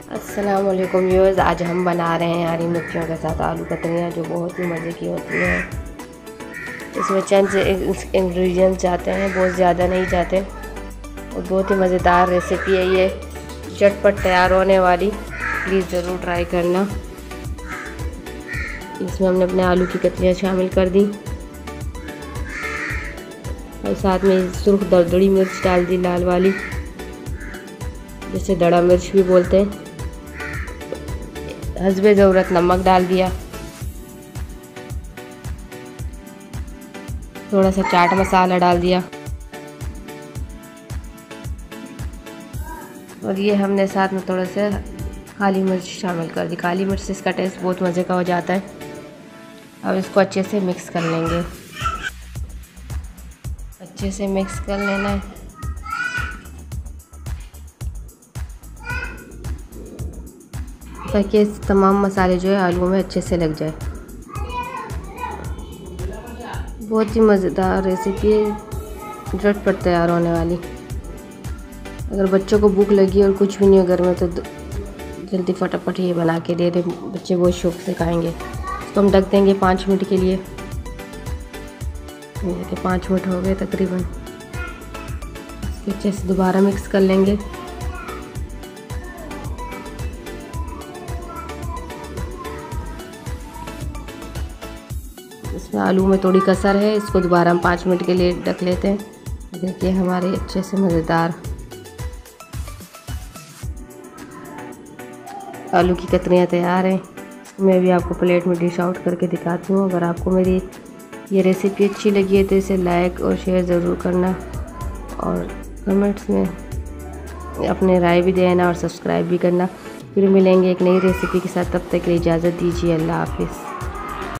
अस्सलाम वालेकुम व्यूअर्स, आज हम बना रहे हैं हरी मिर्चियों के साथ आलू कतरियाँ जो बहुत ही मज़े की होती हैं। इसमें चंद से इंग्रेडिएंट्स जाते हैं, बहुत ज़्यादा नहीं जाते और बहुत ही मज़ेदार रेसिपी है ये, झटपट तैयार होने वाली। प्लीज़ ज़रूर ट्राई करना। इसमें हमने अपने आलू की कतरियाँ शामिल कर दी और साथ में सुर्ख दरदड़ी मिर्च डाल दी, लाल वाली, जिसे दड़ा मिर्च भी बोलते हैं। हस्बे ज़रूरत नमक डाल दिया, थोड़ा सा चाट मसाला डाल दिया और ये हमने साथ में थोड़ा सा काली मिर्च शामिल कर दी। काली मिर्च से इसका टेस्ट बहुत मज़े का हो जाता है। अब इसको अच्छे से मिक्स कर लेंगे, अच्छे से मिक्स कर लेना है। ताकि तमाम मसाले जो है आलू में अच्छे से लग जाए। बहुत ही मज़ेदार रेसिपी है, झटपट तैयार होने वाली। अगर बच्चों को भूख लगी और कुछ भी नहीं है घर में तो जल्दी फटाफट ये बना के दे दे, बच्चे बहुत शौक से खाएंगे। इसको हम ढक देंगे 5 मिनट के लिए। देखिए 5 मिनट हो गए तकरीबन। इसको अच्छे से दोबारा मिक्स कर लेंगे। इसमें आलू में थोड़ी कसर है, इसको दोबारा हम 5 मिनट के लिए ढक लेते हैं। देखिए हमारे अच्छे से मज़ेदार आलू की कतरियाँ तैयार हैं। मैं भी आपको प्लेट में डिश आउट करके दिखाती हूँ। अगर आपको मेरी ये रेसिपी अच्छी लगी है तो इसे लाइक और शेयर ज़रूर करना और कमेंट्स में अपने राय भी देना और सब्सक्राइब भी करना। फिर मिलेंगे एक नई रेसिपी के साथ, तब तक के लिए इजाज़त दीजिए। अल्लाह हाफिज़।